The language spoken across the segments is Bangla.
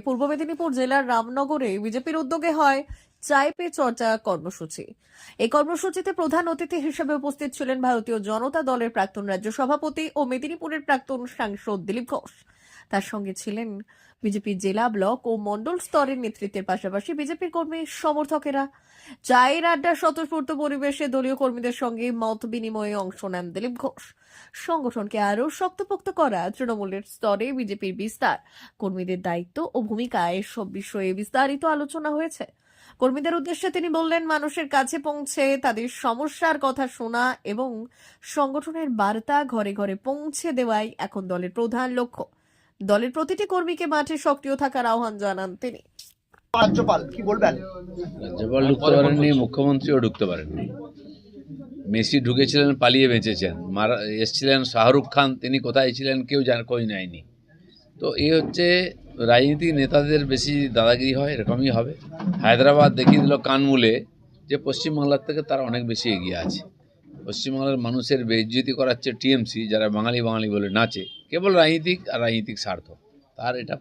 পূর্ব মেদিনীপুর জেলার রামনগরে বিজেপির উদ্যোগে হয় চায় পে চর্চা কর্মসূচি। এই কর্মসূচিতে প্রধান অতিথি হিসেবে উপস্থিত ছিলেন ভারতীয় জনতা দলের প্রাক্তন রাজ্য সভাপতি ও মেদিনীপুরের প্রাক্তন সাংসদ দিলীপ ঘোষ। তার সঙ্গে ছিলেন বিজেপির জেলা, ব্লক ও মণ্ডল স্তরের নেতৃত্বের পাশাপাশি বিজেপির কর্মী সমর্থকেরা। চায়ের আড্ডার স্বতঃস্ফূর্ত পরিবেশে দলীয় কর্মীদের সঙ্গে মত বিনিময়ে অংশ নেন দিলীপ ঘোষ। সংগঠনকে আরও শক্তপোক্ত করা, তৃণমূলের স্তরে বিজেপির বিস্তার, কর্মীদের দায়িত্ব ও ভূমিকা এসব বিষয়ে বিস্তারিত আলোচনা হয়েছে। কর্মীদের উদ্দেশ্যে তিনি বললেন, মানুষের কাছে পৌঁছে তাদের সমস্যার কথা শোনা এবং সংগঠনের বার্তা ঘরে ঘরে পৌঁছে দেওয়াই এখন দলের প্রধান লক্ষ্য। দলের প্রতিটি কর্মীকে মাঠে সক্রিয় থাকার আহ্বান জানান তিনি। রাজ্যপাল কি বলবেন? রাজ্যপাল ঢুকতে পারেননি, মুখ্যমন্ত্রীও ঢুকতে পারেননি। মেসি ঢুকেছিলেন, পালিয়ে বেঁচেছেন। এসছিলেন শাহরুখ খান, তিনি কোথায় ছিলেন কেউ খোঁজ নেয়নি। তো এই হচ্ছে রাজনীতিক নেতাদের বেশি দাদাগিরি হয়, এরকমই হবে। হায়দ্রাবাদ দেখিয়ে দিল কানমূলে যে পশ্চিমবাংলার থেকে তারা অনেক বেশি এগিয়ে আছে। পশ্চিমবাংলার মানুষের বেইজ্জতি করাচ্ছে টিএমসি, যারা বাঙালি বাঙালি বলে নাচে, কেবল রাজনীতিক আর রাজনীতিক স্বার্থ, তার এটা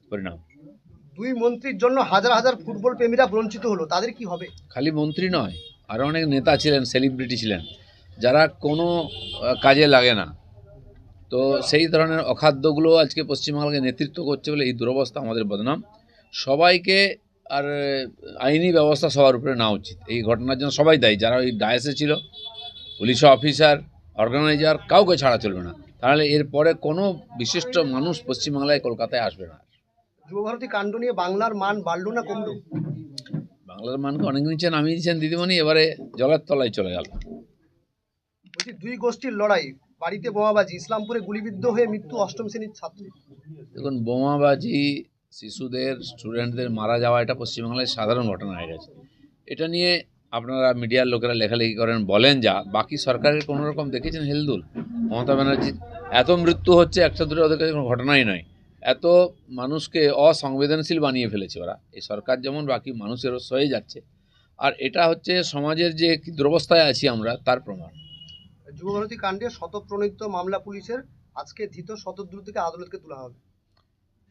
পরিণাম। দুই মন্ত্রীর জন্য হাজার হাজার ফুটবল প্রেমীরা বঞ্চিত হলো, তাদের কি হবে? খালি মন্ত্রী নয়, আরও অনেক নেতা ছিলেন, সেলিব্রিটি ছিলেন, যারা কোনো কাজে লাগে না। তো সেই ধরনের অখাদ্যগুলো আজকে পশ্চিমবাংলাকে নেতৃত্ব করছে বলে এই দুরবস্থা, আমাদের বদনাম। সবাইকে আর আইনি ব্যবস্থা সবার উপরে নেওয়া উচিত। এই ঘটনার জন্য সবাই দায়ী, যারা ওই ডায়াসে ছিল, পুলিশ অফিসার, অর্গানাইজার, কাউকে ছাড়া চলবে না। তাহলে এরপরে কোনো বিশিষ্ট মানুষ পশ্চিমবাংলায়, কলকাতায় আসবে না। যুবভারতী কাণ্ড নিয়ে বাংলার মান বাড়লো না কমলো? বাংলার মানকে অনেক নিচে নামিয়ে দিয়েছেন দিদিমণি, এবারে জলের তলায় চলে গেল। বলছি, দুই গোষ্ঠীর লড়াই, বাড়িতে বোমাবাজি, ইসলামপুরে গুলিবিদ্ধ হয়ে মৃত্যু অষ্টম শ্রেণীর ছাত্র। দেখুন, বোমাবাজি, শিশুদের, স্টুডেন্টদের মারা যাওয়া, এটা পশ্চিমবাংলায় সাধারণ ঘটনা হয়ে গেছে। এটা নিয়ে আপনারা মিডিয়ার লোকেরা লেখালেখি করেন, বলেন, যা বাকি সরকারের কোনো রকম দেখেছেন হেলদুল? মমতা ব্যানার্জির এত মৃত্যু হচ্ছে, একটা দূরে, ওদের কাছে কোনো ঘটনাই নয়। এত মানুষকে অসংবেদনশীল বানিয়ে ফেলেছে ওরা। এই সরকার যেমন বাকি মানুষেরও সয়ে যাচ্ছে, আর এটা হচ্ছে সমাজের যে কি দুরবস্থায় আছি আমরা, তার প্রমাণ। যুবভারতী কাণ্ডে শতপ্রণীত মামলা পুলিশের, আজকে ধৃত শতদ্রুতকে আদালতকে তোলা হবে।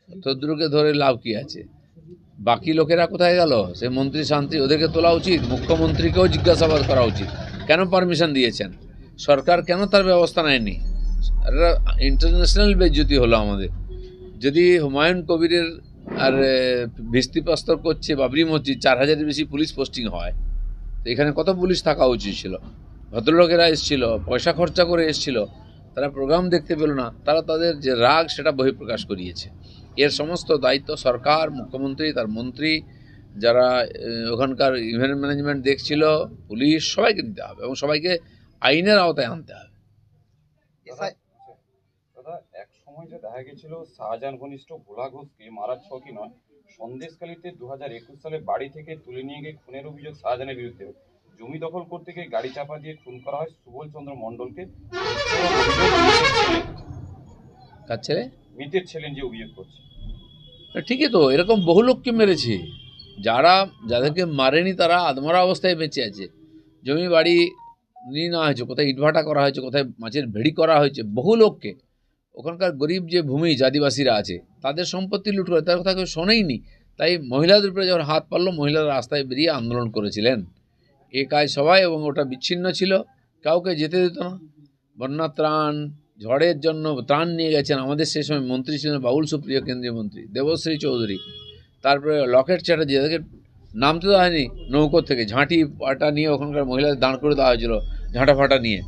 তদ্রুকে ধরে লাভ কি আছে? বাকি লোকেরা কোথায় গেল? সে মন্ত্রী শান্তি, ওদেরকে তোলা উচিত। মুখ্যমন্ত্রীকেও জিজ্ঞাসাবাদ করা উচিত, কেন পারমিশন দিয়েছেন, সরকার কেন তার ব্যবস্থা নেয়নি। এটা ইন্টারন্যাশনাল বেজ্জতি হলো আমাদের। যদি হুমায়ুন কবিরের আর ভিত্তিপ্রস্তর করছে বাবরি মসজিদ, 4000-এর বেশি পুলিশ পোস্টিং হয়, তো এখানে কত পুলিশ থাকা উচিত ছিল? ভদ্রলোকেরা এসেছিল, পয়সা খরচা করে এসেছিল, তারা প্রোগ্রাম দেখতে পেল না, তারা তাদের যে রাগ সেটা বহিঃপ্রকাশ করিয়েছে। এর সমস্ত দায়িত্ব সরকার, মুখ্যমন্ত্রী, তার মন্ত্রী, যারা ওখানকার ইভেন্ট ম্যানেজমেন্ট দেখছিল, পুলিশ, সবাইকে দিতে হবে এবং সবাইকে আইনের আওতায় আনতে হবে। দাদা, এক সময় যে দেখা গেছিল শাহজাহান ঘনিষ্ঠ ভোলা ঘোষকে মারার ছকি নয়, সন্দেশখালীতে 2021 সালে বাড়ি থেকে তুলে নিয়ে গিয়ে খুনের অভিযোগ শাহজাহানের বিরুদ্ধে। জমি দখল করতে গিয়ে গাড়ি চাপা দিয়ে খুন করা হয় সুবল চন্দ্র মণ্ডলকে। কার ছেলে? মৃতের ছেলে যে অভিযোগ করছে। ঠিকই তো, এরকম বহু লোককে মেরেছে। যাদেরকে মারেনি তারা আধমরা অবস্থায় বেঁচে আছে। জমি বাড়ি নিয়ে নেওয়া হয়েছে, কোথায় ইটভাটা করা হয়েছে, কোথায় মাছের ভেড়ি করা হয়েছে, বহু লোককে। ওখানকার গরিব যে ভূমিজ আদিবাসীরা আছে, তাদের সম্পত্তি লুট করে, তার কথা কেউ শোনেইনি। তাই মহিলাদের উপরে যখন হাত পারল, মহিলারা রাস্তায় বেরিয়ে আন্দোলন করেছিলেন। এ কাজ সবাই, এবং ওটা বিচ্ছিন্ন ছিল, কাউকে যেতে দিত না। বন্যা ত্রাণ, ঝড়ের জন্য ত্রাণ নিয়ে গেছেন। আমাদের সেই সময় মন্ত্রী ছিলেন বাবুল সুপ্রিয়, কেন্দ্রীয় মন্ত্রী দেবশ্রী চৌধুরী, তারপরে লকেট চ্যাটার্জি, এদেরকে নামতে দেওয়া হয়নি নৌকো থেকে। ঝাঁটি পাটা নিয়ে ওখানকার মহিলাদের দাঁড় করে দেওয়া হয়েছিল, ঝাঁটা ফাটা নিয়ে।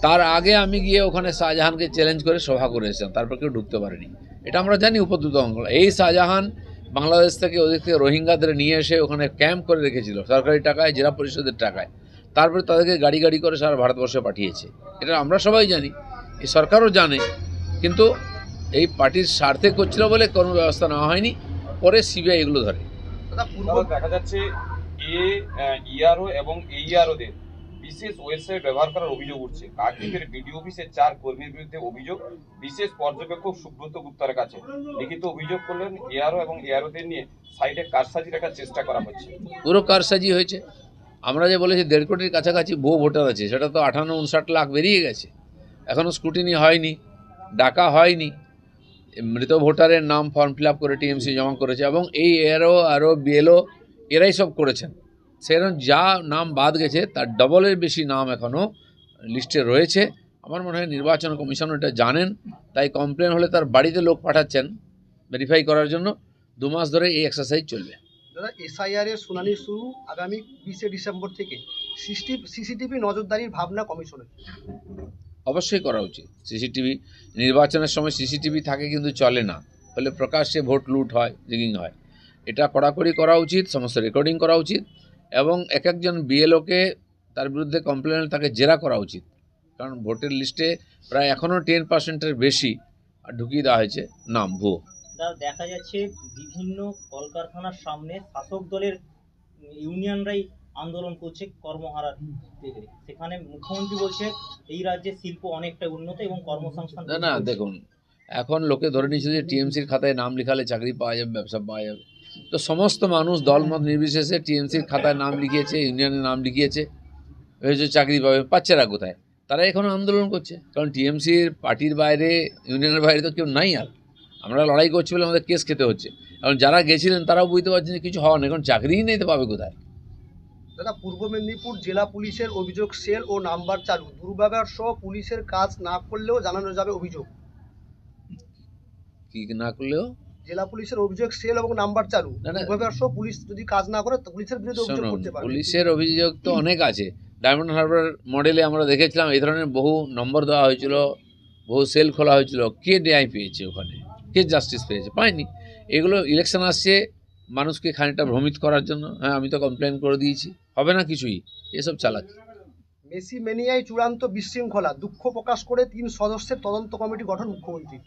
তার আগে আমি গিয়ে ওখানে শাহজাহানকে চ্যালেঞ্জ করে সভা করে এসেছিলাম, তারপর কেউ ঢুকতে পারেনি। এটা আমরা জানি, উপদ্রুত অঙ্গল। এই শাহজাহান বাংলাদেশ থেকে, ওদিক থেকে রোহিঙ্গাদের নিয়ে এসে ওখানে ক্যাম্প করে রেখেছিল সরকারি টাকায়, জেলা পরিষদের টাকায়। তারপরে তাদেরকে গাড়ি গাড়ি করে সারা ভারতবর্ষে পাঠিয়েছে। এটা আমরা সবাই জানি, এই সরকারও জানে, কিন্তু এই পার্টির স্বার্থে করছিল বলে কোনো ব্যবস্থা নেওয়া হয়নি। পরে সিবিআই এগুলো ধরে। দেখা যাচ্ছে ইআরও এবং এইআরওদের বিশেষ ওয়েবসাইট ব্যবহার করার অভিযোগ উঠছে। কাকদ্বীপের বিডিও অফিসের 4 কর্মীর বিরুদ্ধে অভিযোগ বিশেষ পর্যবেক্ষক সুব্রত গুপ্তার কাছে। লিখিত অভিযোগ করলেন এআরও এবং এআরওদের নিয়ে সাইটে কারসাজি রাখার চেষ্টা করা হচ্ছে। পুরো কারসাজি হয়েছে। আমরা যে বলেছি 1.5 কোটির কাছাকাছি ভুয়ো ভোটার আছে, সেটা তো 58-59 লাখ বেরিয়ে গেছে। এখনও স্ক্রুটিনি হয়নি, ডাকা হয়নি। মৃত ভোটারের নাম ফর্ম ফিল আপ করে টিএমসি জমা করেছে, এবং এই এআরও আরও বিএলও এরাই সব করেছেন। সেরকম যা নাম বাদ গেছে তার ডবলের বেশি নাম এখনও লিস্টে রয়েছে। আমার মনে হয় নির্বাচন কমিশন এটা জানেন, তাই কমপ্লেন হলে তার বাড়িতে লোক পাঠাচ্ছেন ভেরিফাই করার জন্য। 2 মাস ধরে এই এক্সারসাইজ চলবে। দাদা, এসআইআর এর শুনানি শুরু আগামী 20 ডিসেম্বর থেকে। সিসিটিভি নজরদারির ভাবনা কমিশনের। অবশ্যই করা উচিত। সিসিটিভি নির্বাচনের সময় সিসিটিভি থাকে কিন্তু চলে না, ফলে প্রকাশ্যে ভোট লুট হয়, রিগিং হয়। এটা কড়াকড়ি করা উচিত, সমস্ত রেকর্ডিং করা উচিত, এবং এক একজন বিএলওকে তার বিরুদ্ধে কমপ্লেন তাকে জেরা করা উচিত। কারণ ভোটের লিস্টে প্রায় এখনও 10%-এর বেশি ঢুকিয়ে দেওয়া হয়েছে নাম ভুয়ো। দেখা যাচ্ছে বিভিন্ন কলকারখানার সামনে শাসক দলের ইউনিয়নরাই আন্দোলন করছে কর্মহারা থেকে। সেখানে মুখ্যমন্ত্রী বলছে এই রাজ্যে শিল্প অনেকটা উন্নত এবং কর্মসংস্থান। না দেখুন, এখন লোকে ধরে নিচ্ছে যে টিএমসির খাতায় নাম লিখালে চাকরি পাওয়া যাবে, ব্যবসা পাওয়া যাবে। তো সমস্ত মানুষ দলমত নির্বিশেষে টিএমসির খাতায় নাম লিখিয়েছে, ইউনিয়নের নাম লিখিয়েছে, হয়েছে চাকরি পাবে। পাচ্ছেরা কোথায়? তারা এখনও আন্দোলন করছে, কারণ টিএমসির পার্টির বাইরে, ইউনিয়নের বাইরে তো কেউ নাই। আর আমরা লড়াই করছি বলে আমাদের কেস খেতে হচ্ছে। কারণ যারা গেছিলেন তারাও বুঝতে পারছেন যে কিছু হওয়া নেই, এখন চাকরিই নিতে পাবে কোথায়। দাদা, পূর্ব মেদিনীপুর জেলা পুলিশের অভিযোগ সেল ও নাম্বার চালু। দুর্ব্যবহার সহ পুলিশের কাজ না করলেও জানানো যাবে অভিযোগ। কি না করলেও জেলা পুলিশের অভিযোগ সেল এবং নাম্বার চালু। দুর্ব্যবহার সহ পুলিশ যদি কাজ না করে পুলিশের বিরুদ্ধে অভিযোগ করতে পারে। পুলিশের অভিযোগ তো অনেক আছে। ডায়মন্ড হারবার মডেলে আমরা দেখেছিলাম এই ধরনের বহু নম্বর দেওয়া হয়েছিল, বহু সেল খোলা হয়েছিল। কে ন্যায় পেয়েছে ওখানে? কে জাস্টিস পেয়েছে? পায়নি। এগুলো ইলেকশন আসছে মানুষকে খানিকটা ভ্রমিত করার জন্য। হ্যাঁ, আমি তো কমপ্লেন করে দিয়েছি, হবে না কিছুই, এসব চালাচ্ছে। মেসি মেনিয়ায় চূড়ান্ত বিশৃঙ্খলা, দুঃখ প্রকাশ করে 3 সদস্যের তদন্ত কমিটি গঠন মুখ্যমন্ত্রী।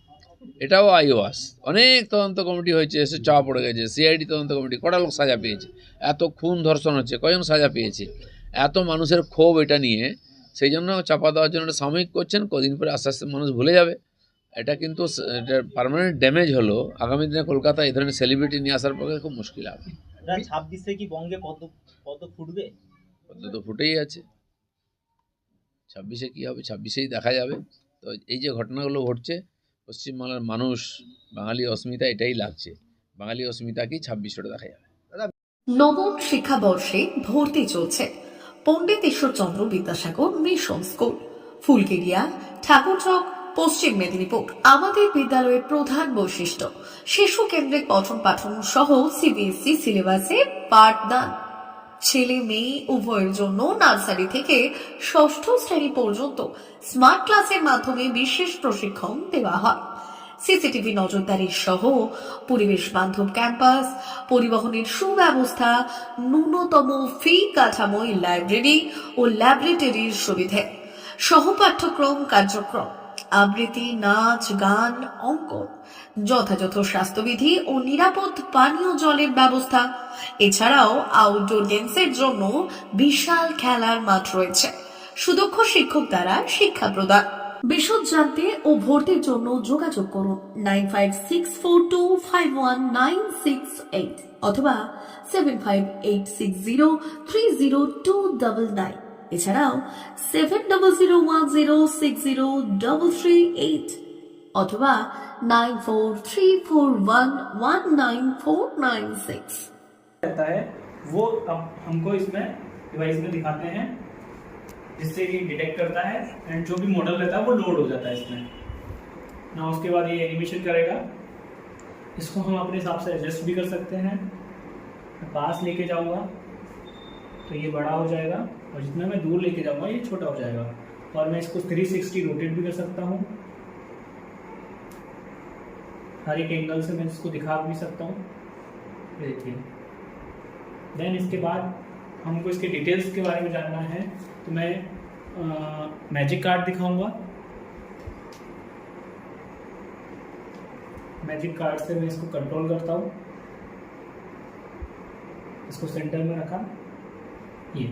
এটাও আইওয়াস, অনেক তদন্ত কমিটি হয়েছে, এসে চাওয়া পড়ে গেছে। সিআইডি তদন্ত কমিটি, কটা লোক সাজা পেয়েছে? এত খুন ধর্ষণ হচ্ছে, কজন সাজা পেয়েছে? এত মানুষের ক্ষোভ এটা নিয়ে, সেই জন্য চাপা দেওয়ার জন্য এটা সাময়িক করছেন। কদিন পরে আস্তে আস্তে মানুষ ভুলে যাবে। এটা কিন্তু এটা পার্মানেন্ট ড্যামেজ হলো। আগামী দিনে কলকাতা এই ধরনের সেলিব্রিটি নিয়ে আসার পক্ষে খুব মুশকিল হবে। 26-এ কি বঙ্গে পদ্ম ফুটবে? পদ্ম তো ফুটেই আছে। 26-এ কী হবে 26-এই দেখা যাবে। তো এই যে ঘটনাগুলো ঘটছে, পশ্চিমবাংলার মানুষ, বাঙালি অস্মিতা এটাই লাগছে। বাঙালি অস্মিতাকেই 26-ওটা দেখা যাবে। নবম শিক্ষাবর্ষে ভর্তি চলছে পণ্ডিত ঈশ্বরচন্দ্র বিদ্যাসাগর মিশন স্কুল, ফুলকেরিয়া, ঠাকুরচক, পশ্চিম মেদিনীপুর। আমাদের বিদ্যালয়ের প্রধান বৈশিষ্ট্য শিশু কেন্দ্রিক পঠন পাঠন সহ সিবিএসই সিলেবাসে পাঠদান। ছেলে মেয়ে উভয়ের জন্য নার্সারি থেকে 6ষ্ঠ শ্রেণী পর্যন্ত স্মার্ট ক্লাসের মাধ্যমে বিশেষ প্রশিক্ষণ দেওয়া হয়। সিসিটিভি নজরদারি সহ পরিবেশ বান্ধব ক্যাম্পাস, পরিবহনের সুব্যবস্থা, ন্যূনতম ফি কাঠামোয় লাইব্রেরি ও ল্যাবরেটরির সুবিধে, সহপাঠ্যক্রম কার্যক্রম, আবৃত্তি, নাচ, গান, অঙ্কন, যথাযথ স্বাস্থ্যবিধি ও নিরাপদ পানীয় জলের ব্যবস্থা। এছাড়াও আউটডোর গেমসের জন্য বিশাল খেলার মাঠ রয়েছে। সুদক্ষ শিক্ষক দ্বারা শিক্ষা প্রদান। বিশদ জানতে ও ভর্তির জন্য যোগাযোগ করুন 9564251968 অথবা 7586030299। এছাড়াও 7001060338 অথবা 9434119496 रहता है वो अब हमको इसमें डिवाइस में दिखाते हैं, जिससे ये डिटेक्ट करता है एंड जो भी मॉडल रहता है वो लोड हो जाता है इसमें ना। उसके बाद ये एनिमेशन करेगा। इसको हम अपने हिसाब से एडजस्ट भी कर सकते हैं। मैं पास लेके जाऊंगा तो ये बड़ा हो जाएगा, और जितना मैं दूर लेके जाऊंगा ये छोटा हो जाएगा। और मैं इसको 360 रोटेट भी कर सकता हूँ। हर एक एंगल से मैं इसको दिखा भी सकता हूँ। देखिए, देन इसके बाद हमको इसके डिटेल्स के बारे में जानना है तो मैं मैजिक कार्ड दिखाऊंगा। मैजिक कार्ड से मैं इसको कंट्रोल करता हूँ। इसको सेंटर में रखा, ये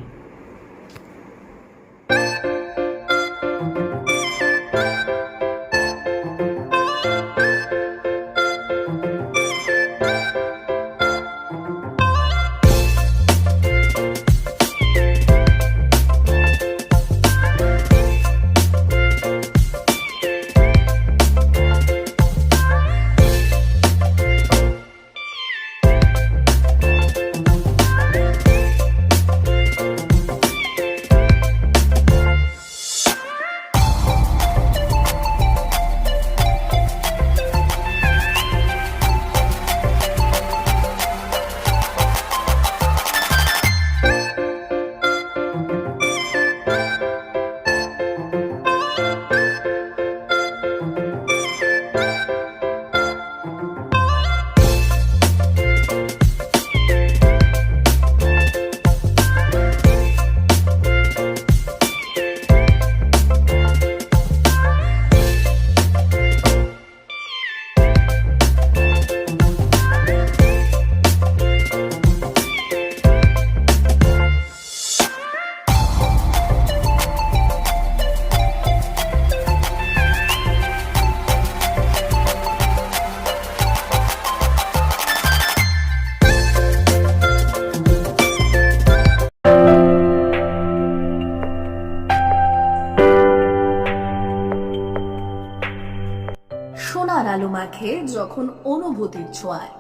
বাঁধে যখন অনুভূতির ছোঁয়ায়,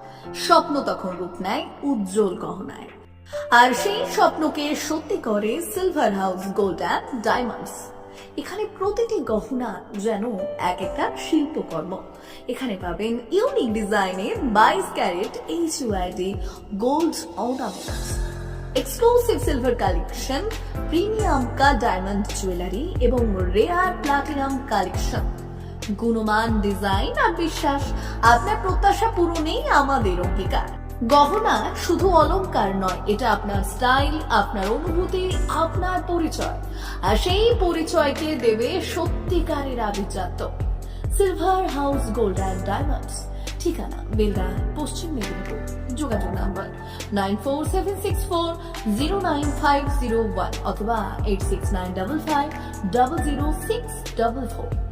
স্বপ্ন তখন রূপ নেয় উজ্জ্বল গহনায়। আর সেই স্বপ্নকে সত্যি করে silver house gold and diamonds. এখানে প্রতিটি গহনা যেন এক একটা শিল্পকর্ম। এখানে পাবেন ইউনিক ডিজাইনের 22 carat HUID gold ornaments, exclusive silver collection, premium cut diamond jewellery এবং রেয়ার প্লাটিনাম কালেকশন। গুণমান ডিজাইন আর বিশ্বাস, আপনার প্রত্যাশা পূরণেই আমাদের অঙ্গীকার। গহনা শুধু অলংকার নয়, এটা আপনার স্টাইল, আপনার অনুভূতি, আপনার পরিচয়। আর সেই পরিচয়কে দেবে সত্যিকারের আভিজাত্য। Silver house gold and diamonds, ঠিকানা বেলদা, পশ্চিম মেদিনীপুর। যোগাযোগ নাম্বার 9476409501 অথবা 8695500644।